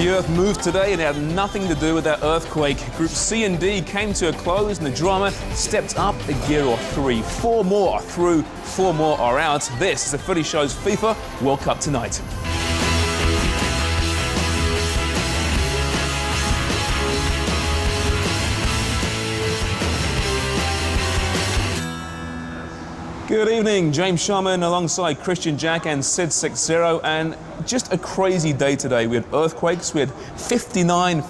The Earth moved today and it had nothing to do with that earthquake. Group C and D came to a close and the drama stepped up a gear or three. 4 more are through, 4 more are out. This is the Footy Show's FIFA World Cup Tonight. Good evening, James Sharman alongside Christian Jack and Sid 60, and just a crazy day today. We had earthquakes, we had 59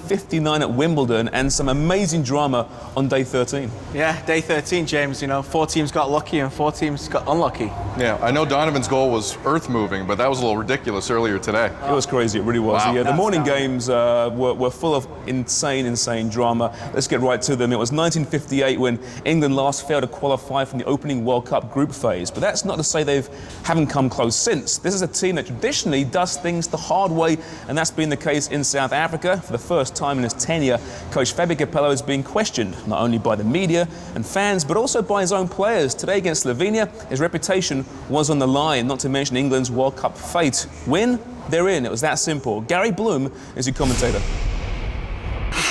at Wimbledon, and some amazing drama on day 13. Yeah, day 13, James, you know, 4 teams got lucky and 4 teams got unlucky. Yeah, I know Donovan's goal was earth-moving, but that was a little ridiculous earlier today. It was crazy, it really was. Wow. Yeah, the morning games were full of insane drama. Let's get right to them. It was 1958 when England last failed to qualify from the opening World Cup group phase, but that's not to say they haven't come close since. This is a team that traditionally does things the hard way, and that's been the case in South Africa. For the first time in his tenure, coach Fabio Capello is being questioned, not only by the media and fans, but also by his own players. Today against Slovenia, his reputation was on the line, not to mention England's World Cup fate. Win, they're in. It was that simple. Gary Bloom is your commentator.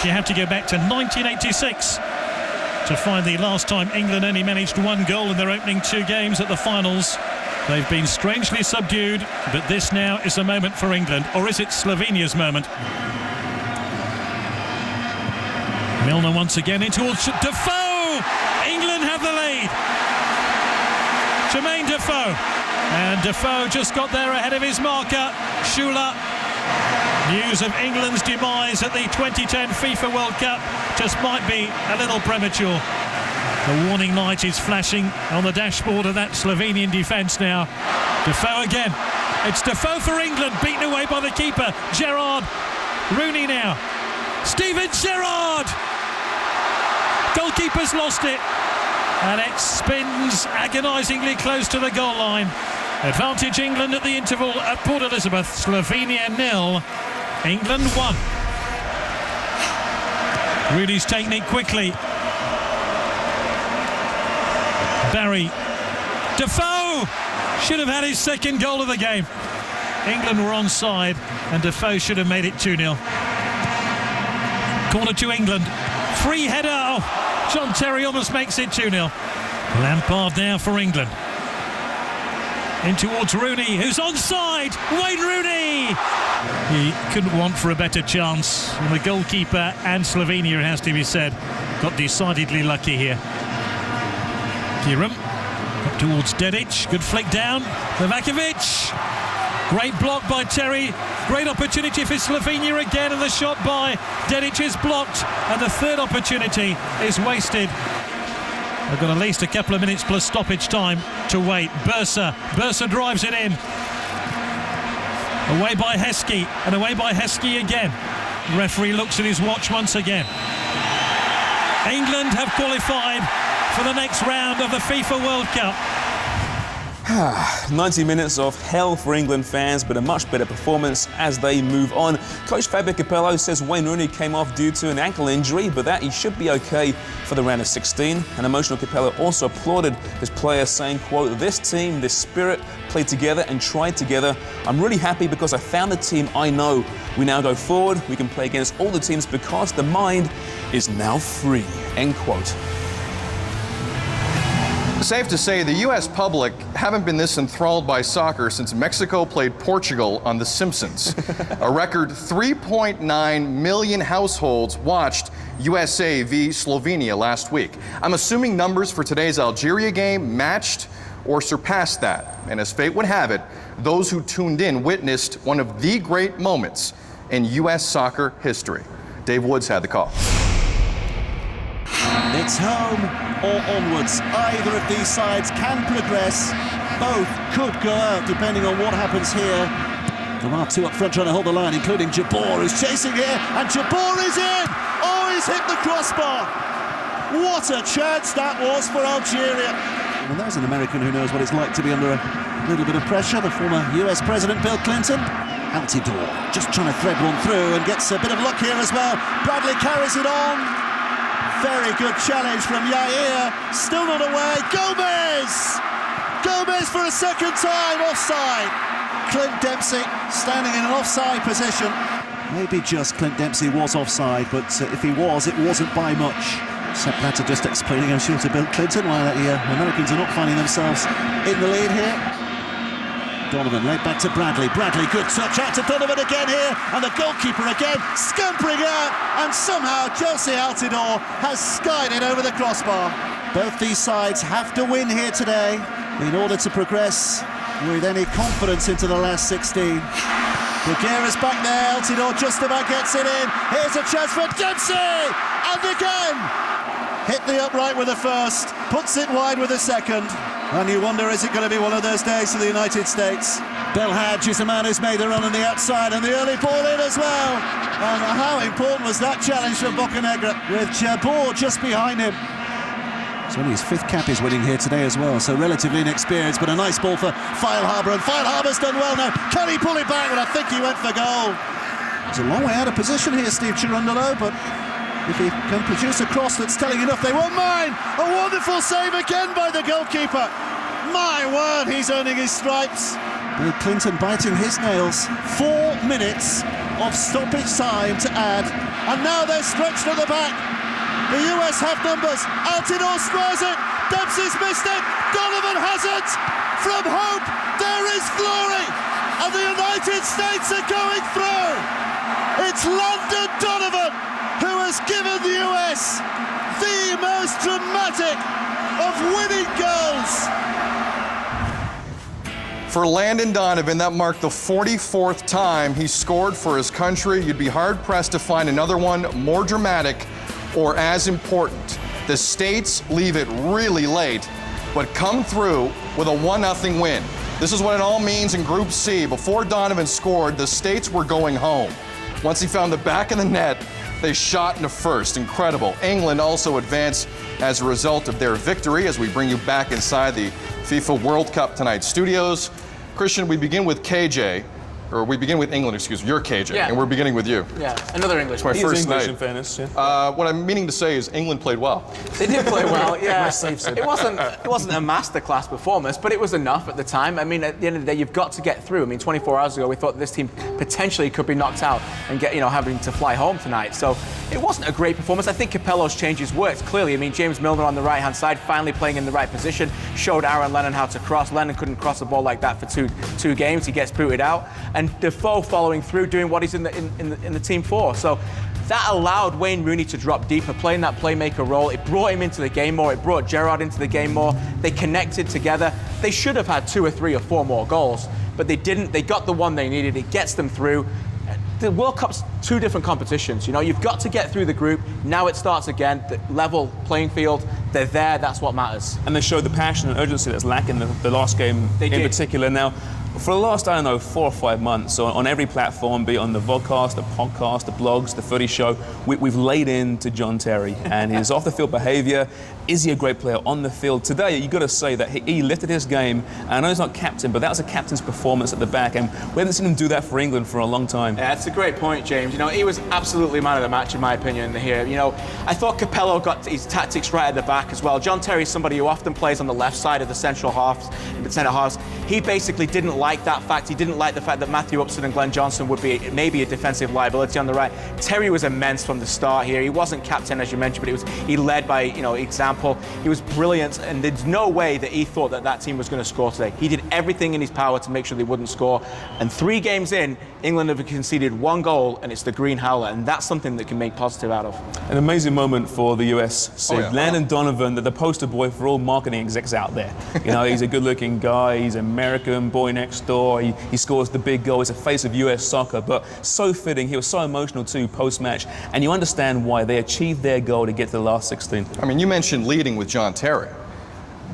You have to go back to 1986 to find the last time England only managed 1 goal in their opening 2 games at the finals. They've been strangely subdued, but this now is a moment for England. Or is it Slovenia's moment? Milner once again in towards Defoe! England have the lead. Jermaine Defoe. And Defoe just got there ahead of his marker, Shula. News of England's demise at the 2010 FIFA World Cup just might be a little premature. The warning light is flashing on the dashboard of that Slovenian defence now. Defoe again. It's Defoe for England, beaten away by the keeper, Gerrard. Rooney now. Steven Gerrard! Goalkeeper's lost it. And it spins agonisingly close to the goal line. Advantage England at the interval at Port Elizabeth. Slovenia 0, England 1. Rooney's technique quickly. Barry. Defoe should have had his second goal of the game. England were onside and Defoe should have made it 2-0. Corner to England. Free header. Oh, John Terry almost makes it 2-0. Lampard now for England. In towards Rooney, who's onside. Wayne Rooney! He couldn't want for a better chance. And the goalkeeper and Slovenia, it has to be said, got decidedly lucky here. Kiram up towards Dedic. Good flick down. Novakovic. Great block by Terry. Great opportunity for Slovenia again, and the shot by Dedic is blocked. And the third opportunity is wasted. They've got at least a couple of minutes plus stoppage time to wait. Bursa drives it in. Away by Heskey, and away by Heskey again. The referee looks at his watch once again. England have qualified for the next round of the FIFA World Cup. 90 minutes of hell for England fans, but a much better performance as they move on. Coach Fabio Capello says Wayne Rooney came off due to an ankle injury, but that he should be okay for the round of 16. An emotional Capello also applauded his players, saying, quote, "This team, this spirit, played together and tried together. I'm really happy because I found the team I know. We now go forward. We can play against all the teams because the mind is now free," end quote. Safe to say the U.S. public haven't been this enthralled by soccer since Mexico played Portugal on The Simpsons. A record 3.9 million households watched USA v Slovenia last week. I'm assuming numbers for today's Algeria game matched or surpassed that. And as fate would have it, those who tuned in witnessed one of the great moments in U.S. soccer history. Dave Woods had the call. It's home or onwards. Either of these sides can progress. Both could go out depending on what happens here. There are 2 up front trying to hold the line, including Jabor, who's chasing here, and Jabor is in! Oh, he's hit the crossbar! What a chance that was for Algeria. Well, there's an American who knows what it's like to be under a little bit of pressure. The former US President Bill Clinton. Altidore just trying to thread one through and gets a bit of luck here as well. Bradley carries it on. Very good challenge from Yair. Still not away. Gomez! Gomez for a second time offside. Clint Dempsey standing in an offside position. Maybe just Clint Dempsey was offside, but if he was, it wasn't by much. Sepp Blatter just explaining, I'm sure, to Bill Clinton why the Americans are not finding themselves in the lead here. Donovan laid back to Bradley. Bradley, good touch out to Donovan again here, and the goalkeeper again scampering out, and somehow Chelsea Altidore has skied it over the crossbar. Both these sides have to win here today in order to progress with any confidence into the last 16. Bruguera's back there, Altidore just about gets it in. Here's a chance for Dempsey, and again hit the upright with the first, puts it wide with the second. And you wonder, is it going to be one of those days for the United States? Belhadj is a man who's made the run on the outside, and the early ball in as well. And how important was that challenge from Bocanegra, with Jabor just behind him. It's only his 5th cap he's winning here today as well, so relatively inexperienced, but a nice ball for Feilhaber, and Feilhaber's done well now. Can he pull it back? Well, I think he went for goal. It's a long way out of position here, Steve Cherundolo, but if he can produce a cross that's telling enough, they won't mind. A wonderful save again by the goalkeeper. My word, he's earning his stripes. Bill Clinton biting his nails. 4 minutes of stoppage time to add, and now they're stretched at the back. The US have numbers. Altidore squares it. Dempsey's missed it. Donovan has it. From hope, there is glory, and the United States are going through. It's Landon Donovan who has given the US the most dramatic of winning goals. For Landon Donovan, that marked the 44th time he scored for his country. You'd be hard-pressed to find another one more dramatic or as important. The States leave it really late, but come through with a 1-0 win. This is what it all means in Group C. Before Donovan scored, the States were going home. Once he found the back of the net, they shot into first. Incredible. England also advanced as a result of their victory as we bring you back inside the FIFA World Cup Tonight studios. Christian, we begin with KJ, or we begin with England, excuse me. You're KJ, Yeah. and we're beginning with you. Yeah, another English. It's my He's first English, night. in fairness, yeah. What I'm meaning to say is England played well. They did play well, yeah. Nice save, Sid. It wasn't a masterclass performance, but it was enough at the time. I mean, at the end of the day, you've got to get through. I mean, 24 hours ago, we thought this team potentially could be knocked out and get, having to fly home tonight. So it wasn't a great performance. I think Capello's changes worked clearly. I mean, James Milner on the right-hand side, finally playing in the right position, showed Aaron Lennon how to cross. Lennon couldn't cross the ball like that for two games. He gets booted out, and Defoe following through, doing what he's in the team for. So that allowed Wayne Rooney to drop deeper, playing that playmaker role. It brought him into the game more. It brought Gerrard into the game more. They connected together. They should have had 2 or 3 or 4 more goals, but they didn't. They got the one they needed. It gets them through. The World Cup's 2 different competitions. You've got to get through the group. Now it starts again. The level playing field. They're there. That's what matters. And they showed the passion and urgency that's lacking the last game They in did. particular. Now, for the last, 4 or 5 months, on every platform, be it on the vodcast, the podcast, the blogs, the footy show, we've laid into John Terry and his off-the-field behaviour. Is he a great player on the field? Today, you've got to say that he lifted his game. And I know he's not captain, but that was a captain's performance at the back, and we haven't seen him do that for England for a long time. Yeah, that's a great point, James. He was absolutely man of the match, in my opinion, here. I thought Capello got his tactics right at the back as well. John Terry's somebody who often plays on the left side of the centre halves. He basically didn't like that fact. He didn't like the fact that Matthew Upson and Glenn Johnson would be maybe a defensive liability on the right. Terry was immense from the start here. He wasn't captain, as you mentioned, but he led by example. He was brilliant, and there's no way that he thought that team was going to score today. He did everything in his power to make sure they wouldn't score. And 3 games in, England have conceded 1 goal, and it's the Green Howler, and that's something that can make positive out of. An amazing moment for the US. Sid. Oh, yeah. Landon Donovan, the poster boy for all marketing execs out there. He's a good-looking guy. He's American, boy next door. He scores the big goal. He's a face of US soccer, but so fitting. He was so emotional too post-match, and you understand why they achieved their goal to get to the last 16. I mean, you mentioned leading with John Terry.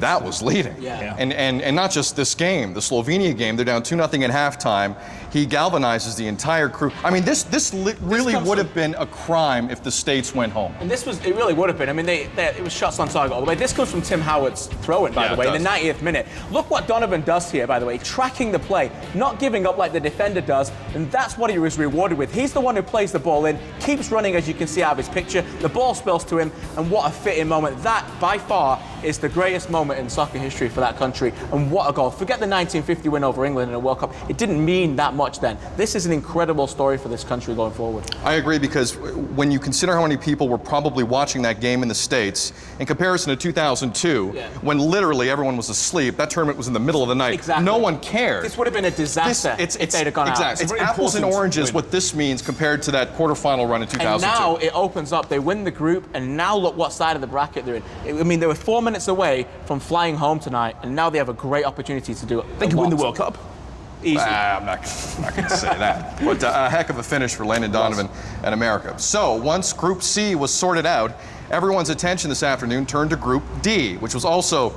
That was leading. Yeah. And not just this game, the Slovenia game, they're down 2-0 at halftime. He galvanizes the entire crew. I mean, this really comes would from- have been a crime if the States went home. And it really would have been. I mean, it was shots on target all the way. This comes from Tim Howard's throw-in, by Yeah, the way, it in the does. 90th minute. Look what Donovan does here, by the way, tracking the play, not giving up like the defender does, and that's what he was rewarded with. He's the one who plays the ball in, keeps running, as you can see out of his picture. The ball spills to him, and what a fitting moment. That, by far, It's the greatest moment in soccer history for that country, and what a goal. Forget the 1950 win over England in a World Cup. It didn't mean that much then. This is an incredible story for this country going forward. I agree, because when you consider how many people were probably watching that game in the States, in comparison to 2002, when literally everyone was asleep, that tournament was in the middle of the night. Exactly. No one cared. This would have been a disaster if they'd have gone out. It's apples and oranges what this means compared to that quarterfinal run in 2002. And now it opens up. They win the group, and now look what side of the bracket they're in. I mean, they were 4 minutes away from flying home tonight, and now they have a great opportunity to do it. They can win the World Cup. Easy. I'm not going to say that. But a heck of a finish for Landon Donovan and America. So once Group C was sorted out, everyone's attention this afternoon turned to Group D, which was also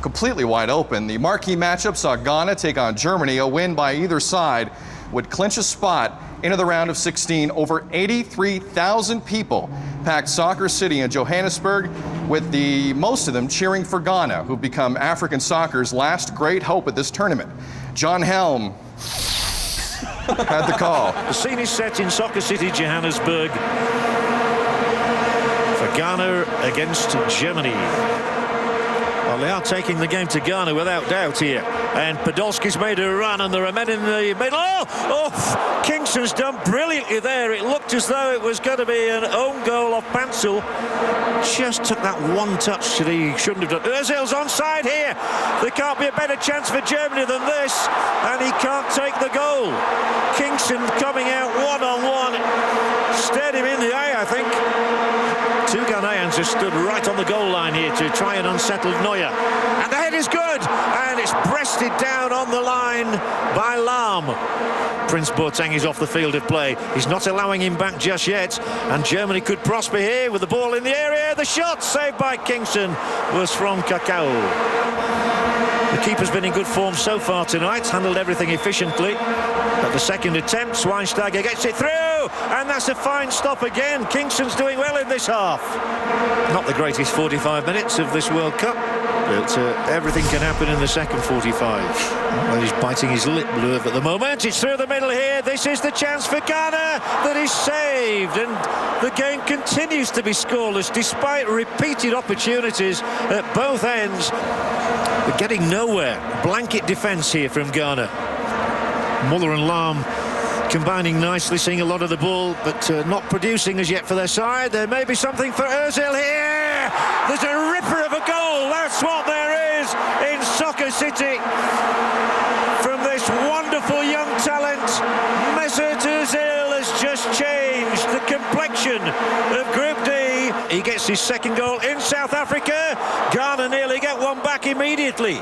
completely wide open. The marquee matchup saw Ghana take on Germany. A win by either side would clinch a spot into the round of 16. Over 83,000 people packed Soccer City in Johannesburg, with most of them cheering for Ghana, who've become African soccer's last great hope at this tournament. John Helm had the call. The scene is set in Soccer City, Johannesburg, for Ghana against Germany. Well, they are taking the game to Ghana without doubt here. And Podolski's made a run, and there are men in the middle. Oh, Kingston's done brilliantly there. It looked as though it was going to be an own goal of Pansel. Just took that one touch that he shouldn't have done. Ozil's onside here. There can't be a better chance for Germany than this, and he can't take the goal. Kingston coming out one-on-one. Stared him in the eye, I think. Two Ghanaians just stood right on the goal line here to try and unsettle Neuer. And the head is good, and it's breasted down on the line by Lam. Prince Boateng is off the field of play. He's not allowing him back just yet, and Germany could prosper here with the ball in the area. The shot saved by Kingston was from Kakao. The keeper's been in good form so far tonight, handled everything efficiently. At the second attempt, Schweinsteiger gets it through, and that's a fine stop again. Kingston's doing well in this half. Not the greatest 45 minutes of this World Cup, but everything can happen in the second 45. Well, he's biting his lip at the moment. It's through the middle here. This is the chance for Ghana that is saved, and the game continues to be scoreless despite repeated opportunities at both ends. But getting nowhere. Blanket defence here from Ghana. Muller and Lam combining nicely, seeing a lot of the ball, but not producing as yet for their side. There may be something for Ozil here. There's a ripper of a goal. That's what there is in Soccer City from this wonderful young talent. Mesut Ozil has just changed the complexion of Group D. He gets his second goal in South Africa. Ghana nearly get one back immediately.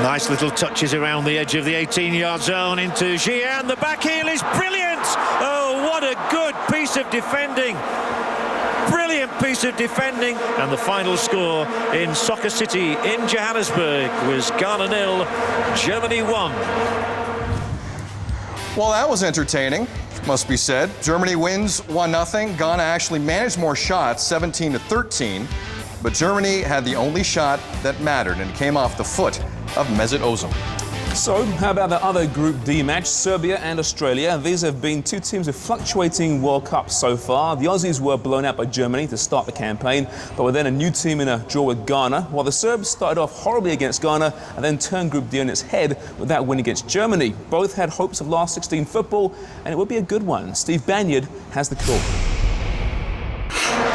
Nice little touches around the edge of the 18-yard zone into Gian. The back heel is brilliant. Oh, what a good piece of defending. Brilliant piece of defending. And the final score in Soccer City in Johannesburg was Ghana 0, Germany 1. Well, that was entertaining, must be said. Germany wins 1-0. Ghana actually managed more shots, 17-13. But Germany had the only shot that mattered, and it came off the foot of Mesut Ozil. So, how about the other Group D match, Serbia and Australia? These have been two teams with fluctuating World Cups so far. The Aussies were blown out by Germany to start the campaign, but were then a new team in a draw with Ghana, while the Serbs started off horribly against Ghana and then turned Group D on its head with that win against Germany. Both had hopes of last 16 football, and it would be a good one. Steve Banyard has the call.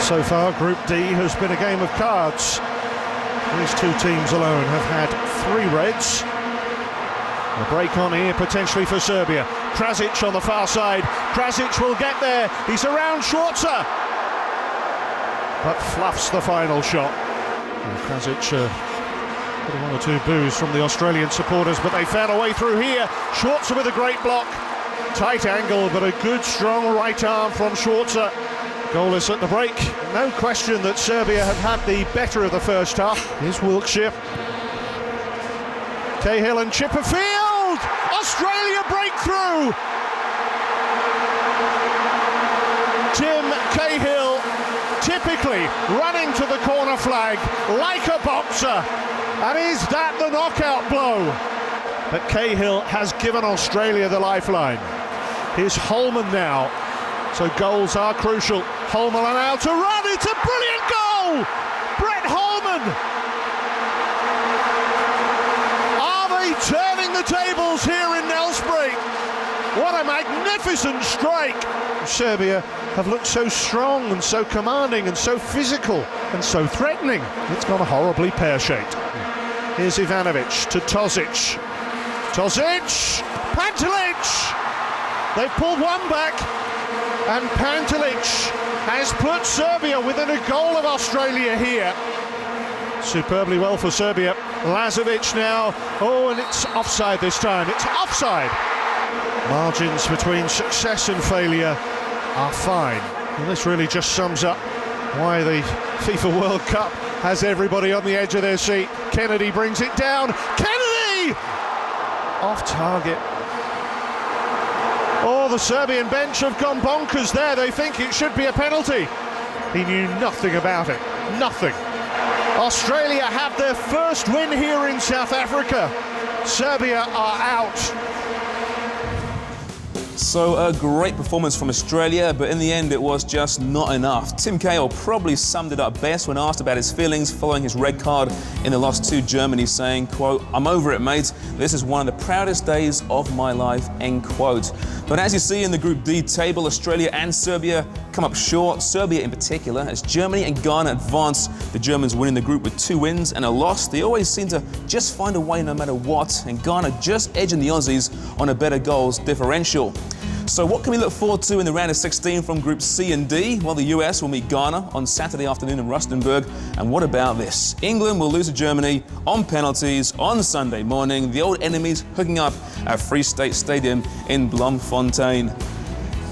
So far, Group D has been a game of cards. These two teams alone have had 3 reds. A break on here potentially for Serbia. Krasic on the far side. Krasic will get there. He's around Schwarzer, but fluffs the final shot. And Krasic got 1 or 2 boos from the Australian supporters, but they found a way through here. Schwarzer with a great block. Tight angle, but a good strong right arm from Schwarzer. Goalless at the break. No question that Serbia have had the better of the first half. Here's Wiltshire. Cahill and Chipperfield! Australia breakthrough! Tim Cahill typically running to the corner flag like a boxer. And is that the knockout blow? But Cahill has given Australia the lifeline. Here's Holman now. So goals are crucial. Holman allowed to run. It's a brilliant goal! Brett Holman Germany turning the tables here in Nelsbury. What a magnificent strike. Serbia have looked so strong and so commanding and so physical and so threatening. It's gone horribly pear-shaped. Here's Ivanovic to Tozic. Tozic! Pantelic! They've pulled one back, and Pantelic has put Serbia within a goal of Australia here. Superbly well for Serbia. Lazovic now. Oh, and it's offside this time. It's offside. Margins between success and failure are fine. And this really just sums up why the FIFA World Cup has everybody on the edge of their seat. Kennedy brings it down. Kennedy! Off target. Oh, the Serbian bench have gone bonkers there. They think it should be a penalty. He knew nothing about it. Nothing. Australia have their first win here in South Africa. Serbia are out. So a great performance from Australia, but in the end it was just not enough. Tim Cahill probably summed it up best when asked about his feelings following his red card in the loss to Germany, saying, quote, "I'm over it, mate. This is one of the proudest days of my life," end quote. But as you see in the Group D table, Australia and Serbia come up short, Serbia in particular, as Germany and Ghana advance. The Germans winning the group with 2 wins and a loss. They always seem to just find a way no matter what, and Ghana just edging the Aussies on a better goals differential. So what can we look forward to in the round of 16 from Group C and D? Well, the US will meet Ghana on Saturday afternoon in Rustenburg. And what about this? England will lose to Germany on penalties on Sunday morning. The old enemies hooking up at Free State Stadium in Bloemfontein.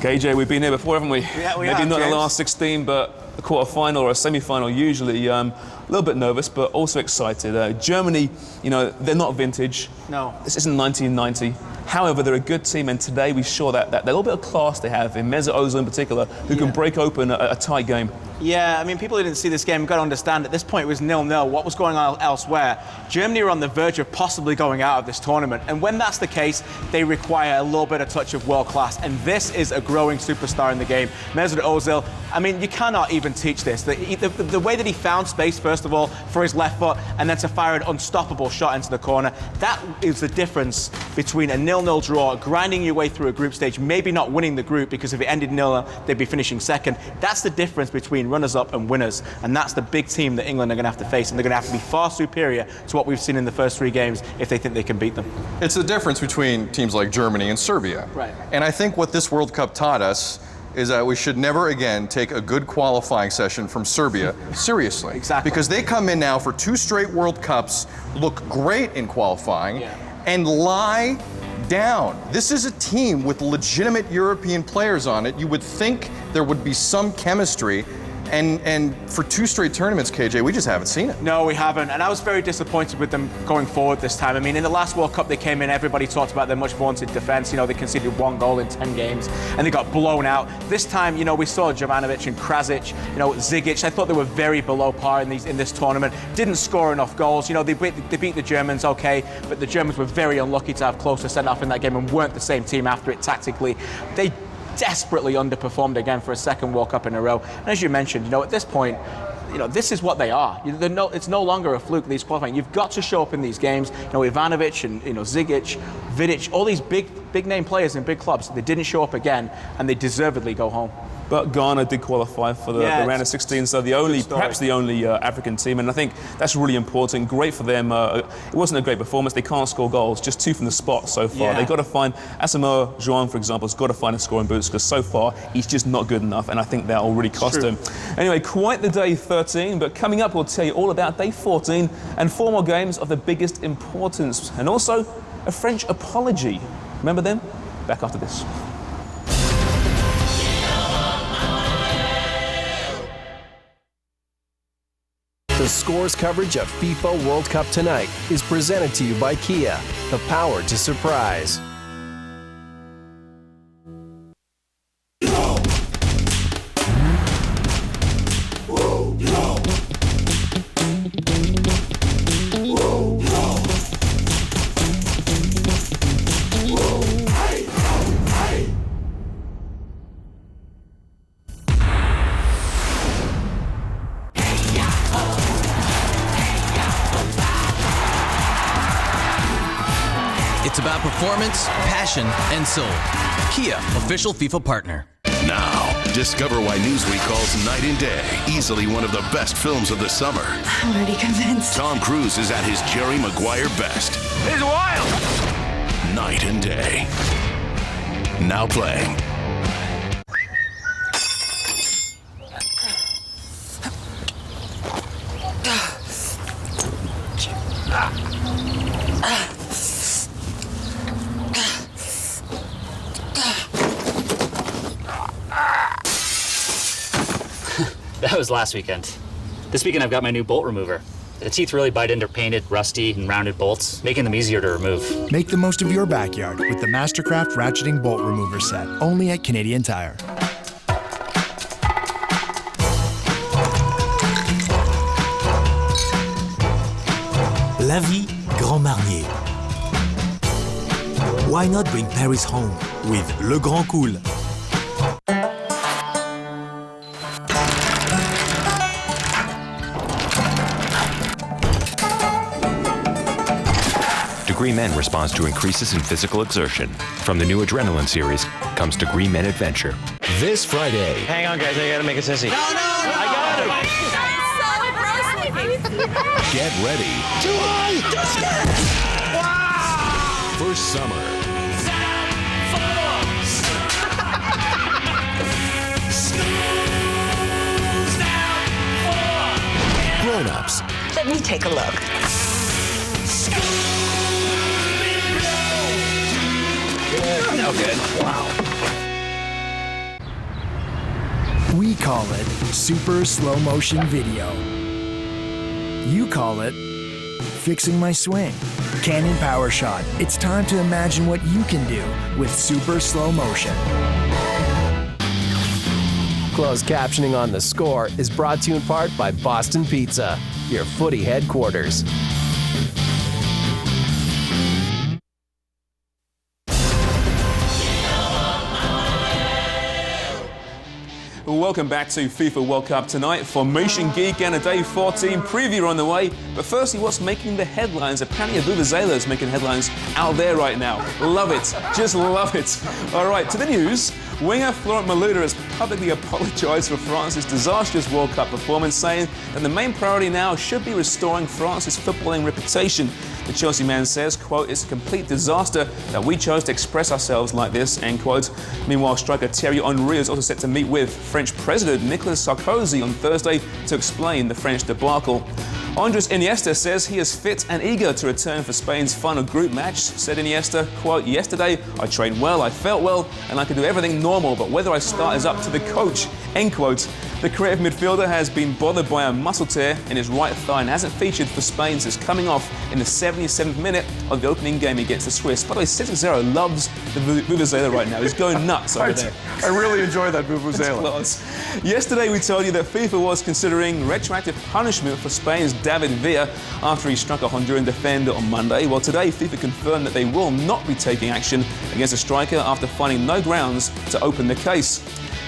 KJ, we've been here before, haven't we? Yeah, we Maybe have, not James. the last 16, but a quarter-final or a semi-final usually. A little bit nervous, but also excited. Germany, you know, they're not vintage. No. This isn't 1990. However, they're a good team, and today we saw that little bit of class they have in Mesut Ozil in particular, who can break open a tight game. Yeah, I mean, people who didn't see this game have got to understand at this point it was 0-0. What was going on elsewhere? Germany are on the verge of possibly going out of this tournament. And when that's the case, they require a little bit of touch of world class. And this is a growing superstar in the game. Mesut Ozil, I mean, you cannot even teach this. The way that he found space, first of all, for his left foot, and then to fire an unstoppable shot into the corner, that is the difference between a 0-0 draw, grinding your way through a group stage, maybe not winning the group, because if it ended 0-0, they'd be finishing second. That's the difference between runners-up and winners, and that's the big team that England are going to have to face, and they're going to have to be far superior to what we've seen in the first 3 games if they think they can beat them. It's the difference between teams like Germany and Serbia. Right. And I think what this World Cup taught us is that we should never again take a good qualifying session from Serbia seriously. Exactly. Because they come in now for 2 straight World Cups, look great in qualifying, and lie down. This is a team with legitimate European players on it. You would think there would be some chemistry. And for 2 straight tournaments, KJ, we just haven't seen it. No, we haven't. And I was very disappointed with them going forward this time. I mean, in the last World Cup they came in, everybody talked about their much vaunted defence. You know, they conceded 1 goal in 10 games and they got blown out. This time, you know, we saw Jovanovic and Krasic, you know, Zigic. I thought they were very below par in this tournament. Didn't score enough goals. You know, they beat the Germans, okay, but the Germans were very unlucky to have closer sent-off in that game and weren't the same team after it tactically. They desperately underperformed again for a second World Cup in a row. And as you mentioned, you know, at this point, you know, this is what they are. It's no longer a fluke, these qualifying. You've got to show up in these games. You know, Ivanovic and, you know, Zigic, Vidic, all these big name players in big clubs, they didn't show up again, and they deservedly go home. But Ghana did qualify for the round of 16, so perhaps the only African team, and I think that's really important. Great for them. It wasn't a great performance. They can't score goals, just 2 from the spot so far. They've got to find Asamoah Gyan, for example, has got to find a scoring boost, because so far he's just not good enough, and I think that'll really cost him. Anyway, quite the day 13, but coming up we'll tell you all about day 14 and 4 more games of the biggest importance, and also a French apology. Remember them? Back after this. The Scores coverage of FIFA World Cup tonight is presented to you by Kia, the power to surprise. It's about performance, passion, and soul. Kia, official FIFA partner. Now, discover why Newsweek calls Night and Day easily one of the best films of the summer. I'm already convinced. Tom Cruise is at his Jerry Maguire best. He's wild! Night and Day. Now playing. That was last weekend. This weekend I've got my new bolt remover. The teeth really bite into painted, rusty, and rounded bolts, making them easier to remove. Make the most of your backyard with the Mastercraft Ratcheting Bolt Remover Set, only at Canadian Tire. La Vie Grand Marnier. Why not bring Paris home with Le Grand Cool? Degree Men responds to increases in physical exertion. From the new Adrenaline series comes Degree Men Adventure. This Friday. Hang on, guys, I gotta make a sissy. I got it! Get ready. Too high! Wow! For summer. Grown-ups. Let me take a look. No good. Wow. We call it super slow motion video. You call it fixing my swing. Canon PowerShot. It's time to imagine what you can do with super slow motion. Closed captioning on The Score is brought to you in part by Boston Pizza, your footy headquarters. Welcome back to FIFA World Cup tonight. Formation Geek and a Day 14 preview on the way. But firstly, what's making the headlines? Apparently, Vuvuzela is making headlines out there right now. Love it. Just love it. All right, to the news. Winger Florent Malouda has publicly apologised for France's disastrous World Cup performance, saying that the main priority now should be restoring France's footballing reputation. The Chelsea man says, quote, "It's a complete disaster that we chose to express ourselves like this," end quote. Meanwhile, striker Thierry Henry is also set to meet with French President Nicolas Sarkozy on Thursday to explain the French debacle. Andres Iniesta says he is fit and eager to return for Spain's final group match. Said Iniesta, quote, "Yesterday I trained well, I felt well, and I could do everything normal, but whether I start is up to the coach," end quote. The creative midfielder has been bothered by a muscle tear in his right thigh and hasn't featured for Spain since coming off in the 77th minute of the opening game against the Swiss. By the way, 6-0 loves the Vuvuzela right now. He's going nuts over there. I really enjoy that Vuvuzela. Yesterday we told you that FIFA was considering retroactive punishment for Spain's David Villa after he struck a Honduran defender on Monday. Well, today FIFA confirmed that they will not be taking action against the striker after finding no grounds to open the case.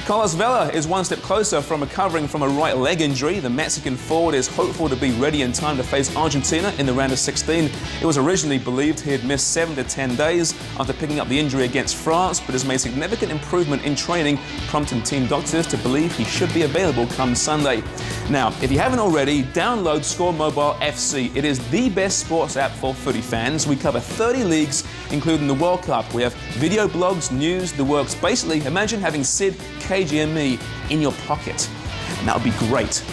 Carlos Vela is one step closer from recovering from a right leg injury. The Mexican forward is hopeful to be ready in time to face Argentina in the round of 16. It was originally believed he had missed 7 to 10 days after picking up the injury against France, but has made significant improvement in training, prompting team doctors to believe he should be available come Sunday. Now, if you haven't already, download Score Mobile FC. It is the best sports app for footy fans. We cover 30 leagues, including the World Cup. We have video blogs, news, the works. Basically, imagine having Sid, KG and me in your pocket. And that would be great.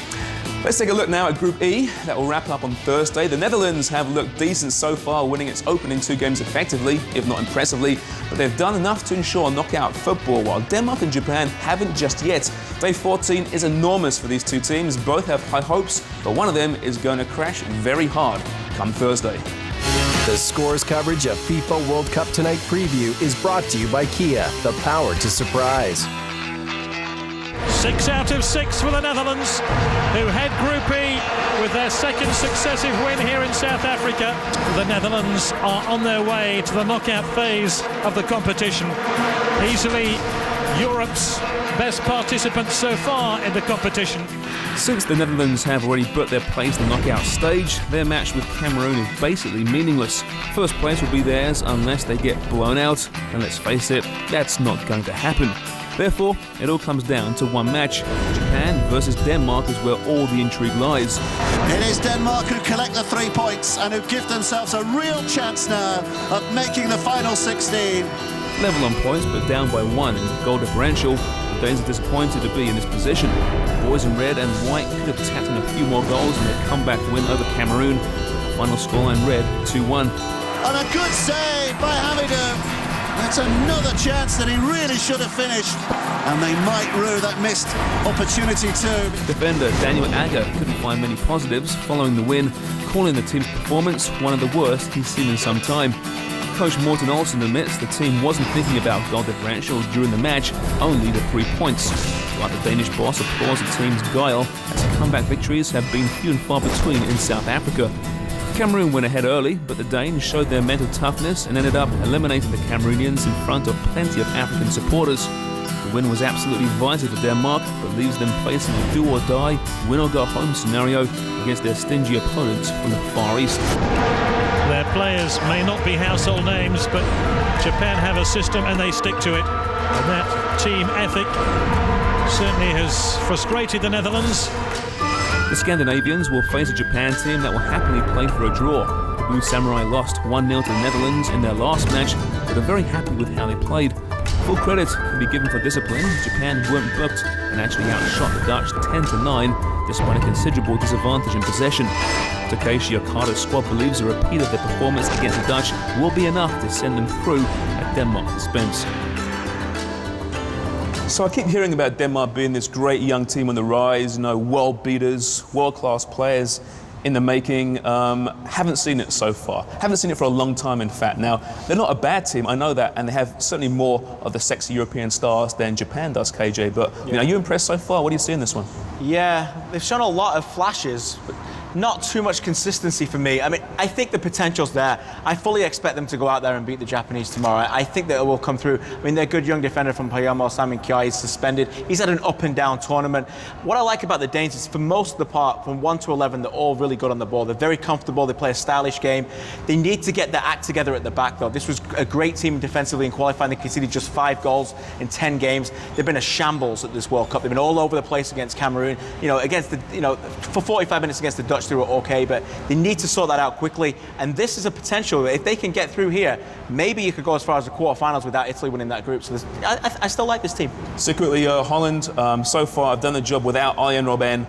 Let's take a look now at Group E. That will wrap up on Thursday. The Netherlands have looked decent so far, winning its opening 2 games effectively, if not impressively, but they've done enough to ensure knockout football, while Denmark and Japan haven't just yet. Day 14 is enormous for these two teams. Both have high hopes, but one of them is going to crash very hard come Thursday. The Scores coverage of FIFA World Cup Tonight preview is brought to you by Kia, the power to surprise. 6 out of 6 for the Netherlands, who head Group E with their second successive win here in South Africa. The Netherlands are on their way to the knockout phase of the competition. Easily Europe's best participants so far in the competition. Since the Netherlands have already booked their place in the knockout stage, their match with Cameroon is basically meaningless. First place will be theirs unless they get blown out, and let's face it, that's not going to happen. Therefore, it all comes down to one match. Japan versus Denmark is where all the intrigue lies. It is Denmark who collect the 3 points and who give themselves a real chance now of making the final 16. Level on points, but down by 1 in goal differential. The Danes are disappointed to be in this position. The boys in red and white could have tapped in a few more goals in their comeback win over Cameroon. The final scoreline read 2-1. And a good save by Hamidou. That's another chance that he really should have finished. And they might rue that missed opportunity too. Defender Daniel Agger couldn't find many positives following the win, calling the team's performance one of the worst he's seen in some time. Coach Morten Olsen admits the team wasn't thinking about goal differential during the match, only the 3 points. But the Danish boss applauds the team's guile, as comeback victories have been few and far between in South Africa. Cameroon went ahead early, but the Danes showed their mental toughness and ended up eliminating the Cameroonians in front of plenty of African supporters. The win was absolutely vital for Denmark, but leaves them facing a do-or-die, win-or-go-home scenario against their stingy opponents from the Far East. Their players may not be household names, but Japan have a system and they stick to it. And that team ethic certainly has frustrated the Netherlands. The Scandinavians will face a Japan team that will happily play for a draw. The Blue Samurai lost 1-0 to the Netherlands in their last match, but are very happy with how they played. Full credit can be given for discipline. Japan weren't booked and actually outshot the Dutch 10-9, despite a considerable disadvantage in possession. Takeshi Okada's squad believes a repeat of their performance against the Dutch will be enough to send them through at Denmark's expense. So I keep hearing about Denmark being this great young team on the rise, world beaters, world-class players in the making. Haven't seen it so far. Haven't seen it for a long time, in fact. Now, they're not a bad team, I know that, and they have certainly more of the sexy European stars than Japan does, KJ. But are you impressed so far? What do you see in this one? Yeah, they've shown a lot of flashes, but not too much consistency for me. I mean, I think the potential's there. I fully expect them to go out there and beat the Japanese tomorrow. I think that it will come through. I mean, they're a good young defender from Palermo, Simon Kjær. He's suspended. He's had an up and down tournament. What I like about the Danes is, for most of the part, from 1 to 11, they're all really good on the ball. They're very comfortable. They play a stylish game. They need to get their act together at the back, though. This was a great team defensively in qualifying. They conceded just 5 goals in 10 games. They've been a shambles at this World Cup. They've been all over the place against Cameroon. For 45 minutes against the Dutch, they were okay, but they need to sort that out quickly. And this is a potential. If they can get through here, maybe you could go as far as the quarterfinals without Italy winning that group. So I still like this team. Secretly, Holland, so far, I've done the job without Arjen Robben.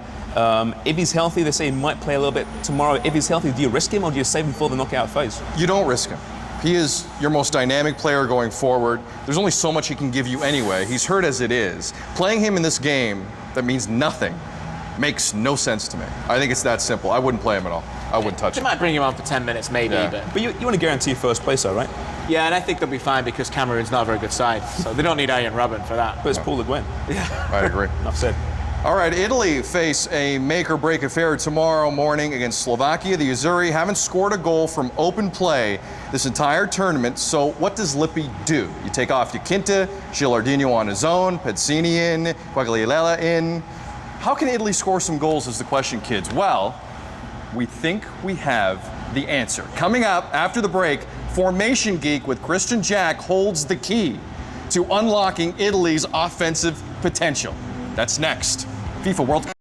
If he's healthy, they say he might play a little bit tomorrow. If he's healthy, do you risk him or do you save him for the knockout phase? You don't risk him. He is your most dynamic player going forward. There's only so much he can give you anyway. He's hurt as it is. Playing him in this game that means nothing makes no sense to me. I think it's that simple. I wouldn't play him at all. I wouldn't touch him. They might bring him on for 10 minutes, maybe. Yeah. But you want to guarantee first place, though, right? Yeah, and I think they'll be fine because Cameroon's not a very good side, so they don't need Arjen Robben for that. But it's Paul Le Guen. Yeah. I agree. Enough said. All right, Italy face a make-or-break affair tomorrow morning against Slovakia. The Azzurri haven't scored a goal from open play this entire tournament, so what does Lippi do? You take off Yakinta, Gilardino on his own, Pezzini in, Quagliarella in. How can Italy score some goals is the question, kids. Well, we think we have the answer. Coming up after the break, Formation Geek with Christian Jack holds the key to unlocking Italy's offensive potential. That's next. FIFA World Cup.